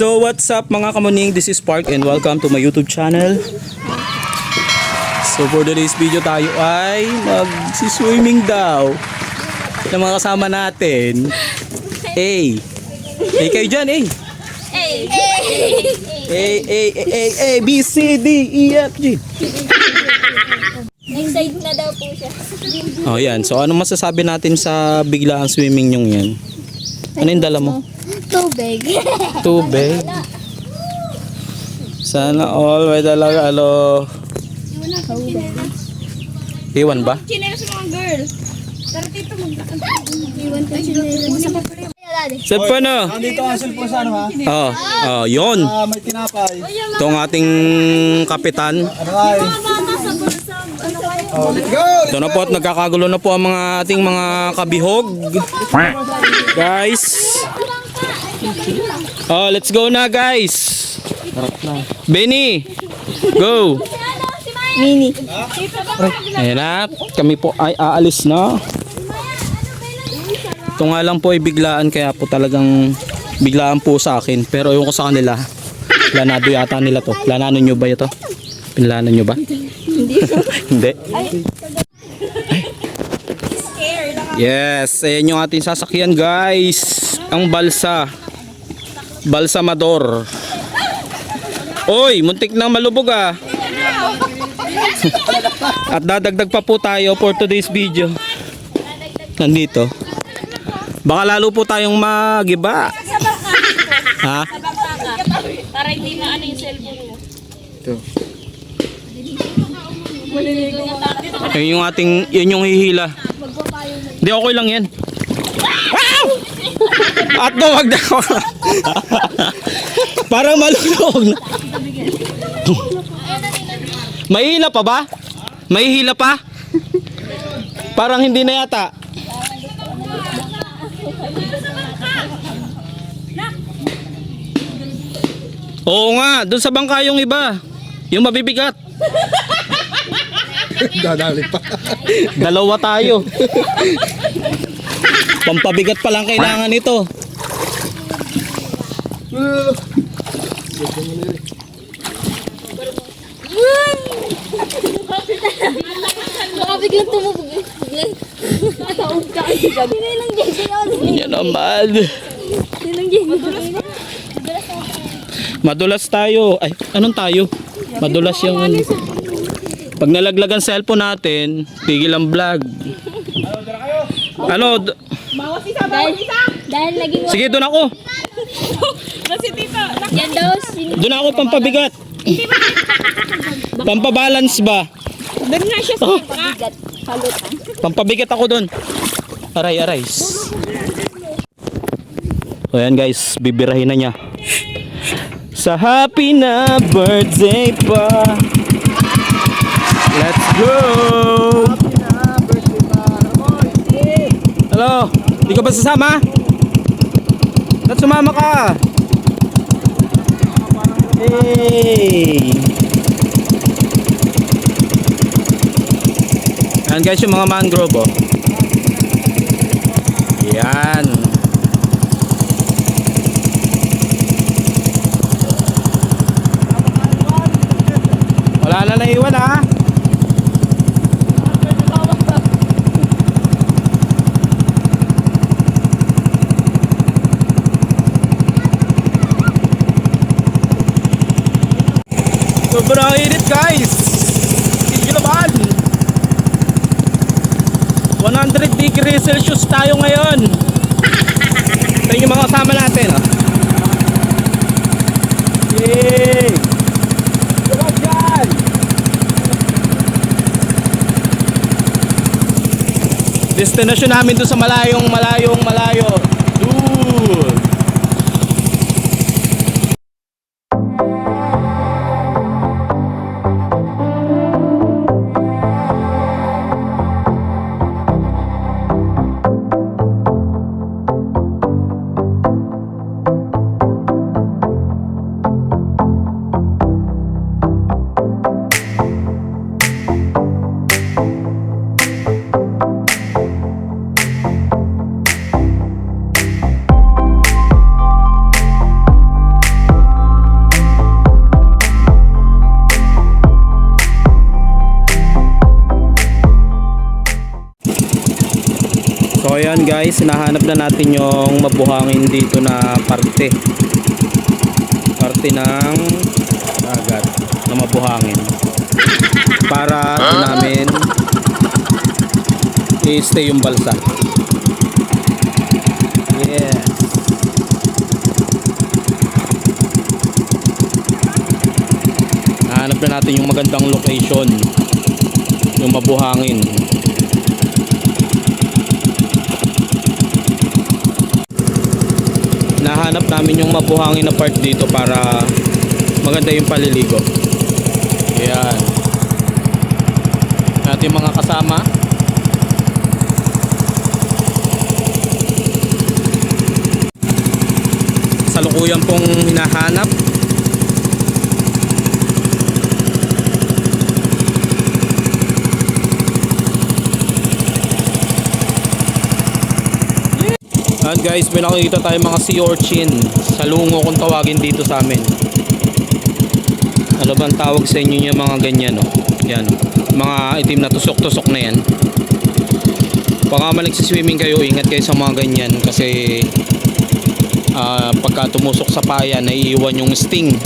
So what's up mga kamuning, this is Park and welcome to my YouTube channel. So for today's video tayo ay mag-swimming daw ng mga kasama natin. Hey kayo dyan, A, B, C, D, E, F, G. Excited na daw po siya. Oh yan, so ano masasabi natin sa biglaang swimming yung yan? Ano yung dala mo? Tubig. Tubig. Sana all may dala Iwan ba? Chinela sa mga girl. Tara dito maglakad. Iwan ko chinela. Saan pa na? Nandito ang cellphone sa ano ha? Oh, yun. May tinapay. Ito ang ating kapitan. Ano ay? Oh, let's go! Ito na po at nagkakagulo na po ang mga ating mga kabihog. Guys. Oh, let's go na guys. Benny, go. Mini. Ayan na, kami po ay aalis na. Ito nga lang po ay biglaan, kaya po talagang biglaan po sa akin. Pero ewan ko sa kanila, planado yata nila to. Planano nyo ba ito? Pinlano nyo ba? Hindi. Yes, ayan yung ating sasakyan guys. Ang balsa. Balsamador. Oy, muntik na malubog ah. At dadagdag pa po tayo for today's video. Nandito. Baka lalo po tayong magiba. Ha? Para hindi na ano yung cellphone mo. Ito. Yun yung ating, yun yung hihila. Hindi, okay lang yan. Wow! At wag na. Parang malulog na. May hila pa ba? May hila pa? Parang hindi na yata. Oo nga, doon sa bangka yung iba. Yung mabibigat. Dadali pa. Dalawa tayo. Pampabigat pa lang kailangan ito. Baka biglang tumubog. Biglang. Nataog ka kasi gabi. Nilang Jason ako. Yan naman. Nilang Jason. Madulas tayo. Ay, anong tayo? Madulas yung pag nalaglagan cellphone natin, tigil ang vlog. Ano? Dahil naging Sige, doon ako. yan daw. Doon ako pampabigat. Pampabalance ba? Doon nga siya sa bigat. Halutan. Pampabigat ako doon. Aray. So yan guys, bibirahin na niya. Sa happy na birthday pa. Let's go! Hello, di ka ba sasama? Ba't sumama ka? Hey! Ayan guys yung mga mangrove oh. Yan. Wala na naiwan ha. Sobrang init guys. Hindi naman. 100 degrees Celsius tayo ngayon. Ito yung mga kasama natin oh. Yay! Diba dyan? Destination namin doon sa malayo. Dude. So ayan guys, hinahanap na natin yung mabuhangin dito na parte ng dagat na mabuhangin para doon namin i-stay yung balsa. Yes. Hanap na natin yung magandang location, yung mabuhangin. Nahanap namin yung mabuhangin na part dito para maganda yung paliligo. Ayan. Ating mga kasama. Salukuyan pong hinahanap. At guys, may nakikita tayo mga sea urchin. Salungo kung tawagin dito sa amin. Ano bang tawag sa inyo yung mga ganyan, no? Yan, mga itim na tusok-tusok na yan. Baka man nagsiswimming kayo, ingat kayo sa mga ganyan kasi pagka tumusok sa paya, naiiwan yung sting.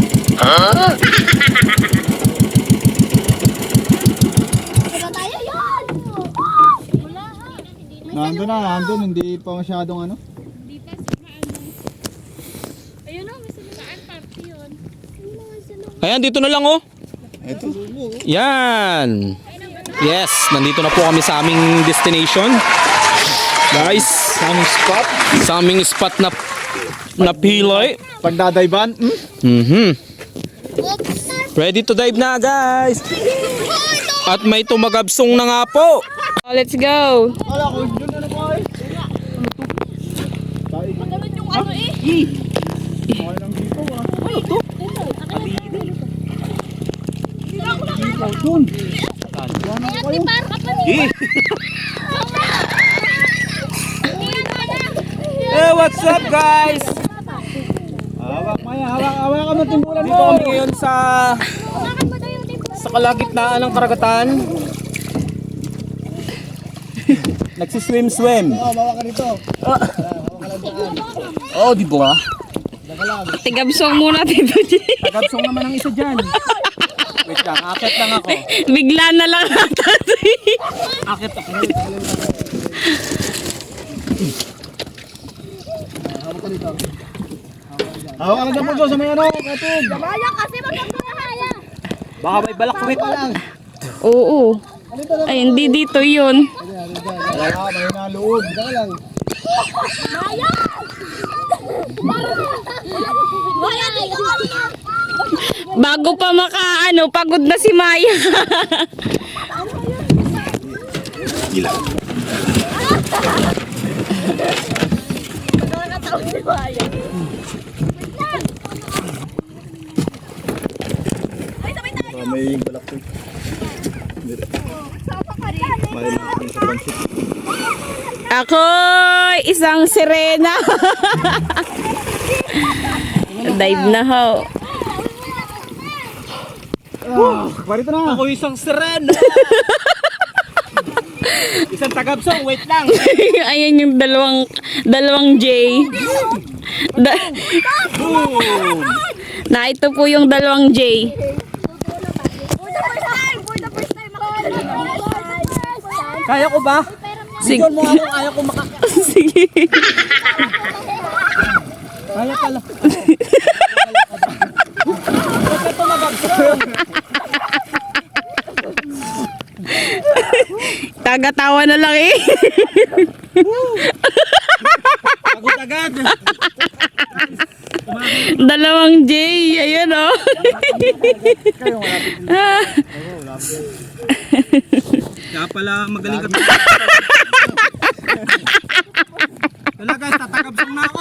Nandun, hindi pa masyadong ano. Hindi pa sigma ano. Ayun o, may sinigaan party yun. Ayan, dito na lang oh. Ito. Yan. Yes, nandito na po kami sa aming destination. Guys, sa aming spot na pilay. Pagdadayban. Ready to dive na guys. At may tumagabsong na nga po. Oh, let's go. Wala ko, yun na po ay. Maganon yung ano eh. Okay lang dito ah. Ano to? Ate, parang ka pa niya. Hey, what's up guys? Hawak Maya, hawak ka ng timbulan mo. Dito kami ngayon sa kalagitnaan ng karagatan. Nagsiswim-swim. Hawak ka dito. Oh, di ba? Tigabsong muna dito, Jay. Tagabsong naman ang isa dyan. Wait lang, akit lang ako. Bigla na lang ata. Akit ako. Hawak ka lang dyan po sa may ano, katid. Kaya kasi magkakahaya. Baka may balakwit lang. Oo. Ay, hindi dito yun. Wala, may naloob. Daka lang. Bago pa makaano, pagod na si Maya. May balakot. May sa pansit. Ako, isang sirena. Dive na ho. Parito na. Ako isang siren. Isang tagabsong, wait lang. Ayan yung dalawang J. Na ito po yung dalawang J. Kaya ko ba? Sige. Bigyan mo ako, kaya ko Sige. Kaya pala. Tagatawa na lang eh. Pagod agad. Dalawang J. Ayan o. Kaya pala magaling ka. Wala guys, tatagabsong na ako.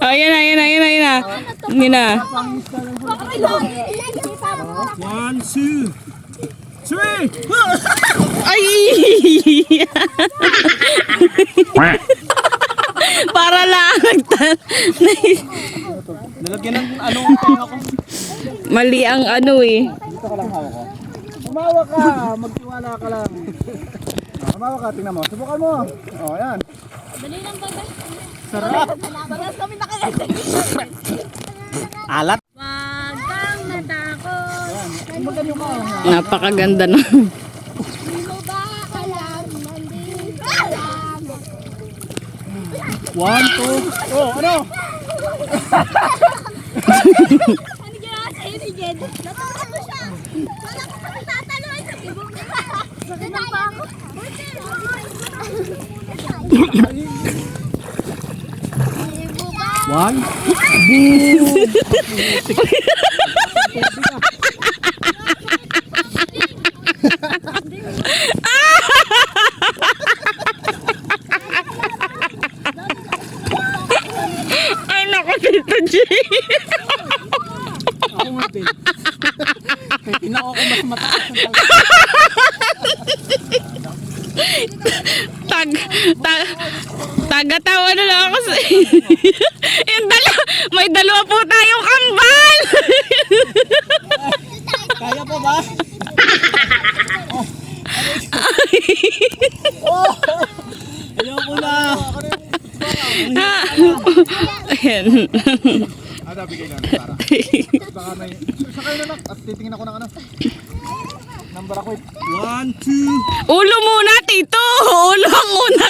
Ayan na. Ayan na. 1, 2, 3. Ay! Para lang. Nalagyan ng anong pang ako. Mali ang ano eh. Dito ka lang hawak ko. Umawa ka, magtiwala ka lang. Hawakan ka, tingnan mo. Subukan mo. Oh, yan. Dali lang ba? Sarap. Parehas kami nakalasing. Alat. Wag kang natakot. Maganda ka. Napakaganda na. Di mo ba alam? Nandito lang. 1, 2. Oh, ano? Ano ginawa sa'yo ni Jed? Natulog ko siya. Wala ko pa tataloy sa bibong niya. Sakit ng bako. Di mo ba? 1. Ay, naku, Tito G. Ako nga, Pin. Kaya tinako ko mas mataas ng Tagatawa na lang ako sa yung may dalawa po tayong kambal. Kaya po ba? Oh! Ayoko na. Ayan. Ada, bigay na. Para. Baka may... Sakay na lang. At titingin ako ng ano. Number ako. 1, 2. Ulo muna, Tito. Ulo ang una.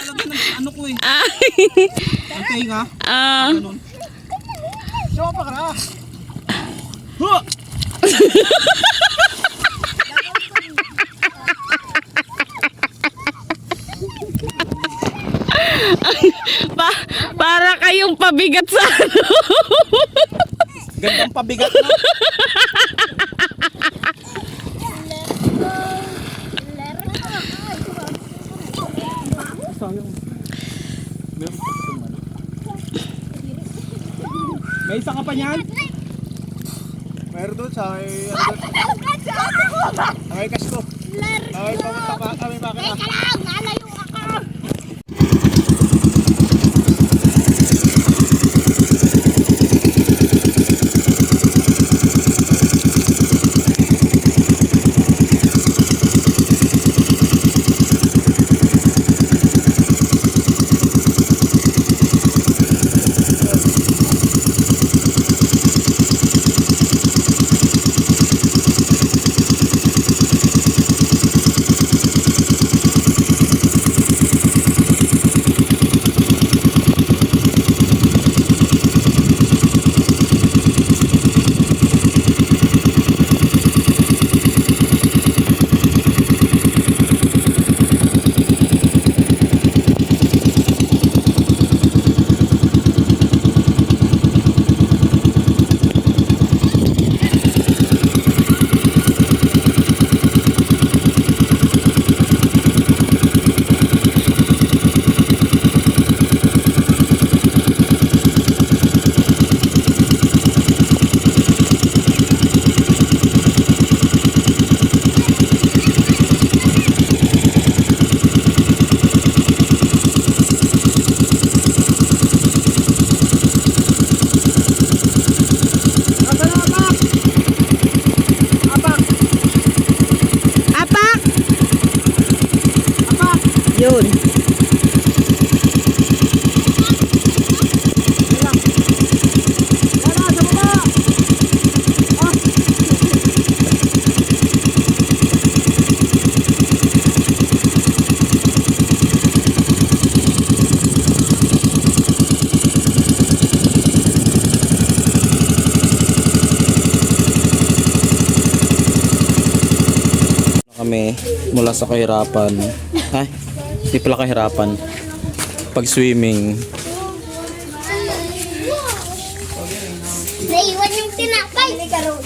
Ano ko eh. Ay. Okay nga. Ah. Show pa ka na. Huh! Para kayong pabigat sa ano. Gandang pabigat na. Sayang. May isa ka pa niyan? Meron doon sa may... Ay, kasko. Ay, pamunta pa kami makina. Teka lang, nalayo ako. Yun. Kami mula sa kahirapan. Ay, hindi pala kahirapan. Pag swimming. Naiwan yung tinapay.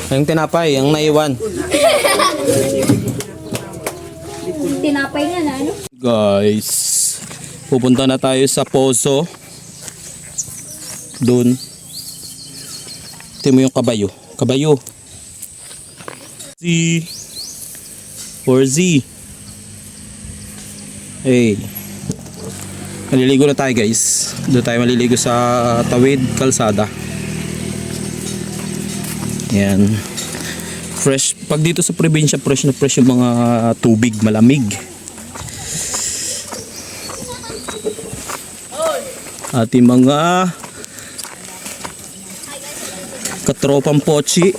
Yung tinapay, ang naiwan. Tinapay niya na ano? Guys, pupunta na tayo sa poso. Doon. Tingnan mo yung kabayo. Kabayo. Z. 4Z. Hey. Maliligo na tayo guys. Doon tayo maliligo sa tawid kalsada. Yan. Fresh. Pag dito sa probinsya, fresh na fresh yung mga tubig. Malamig. ating mga katropang pochi.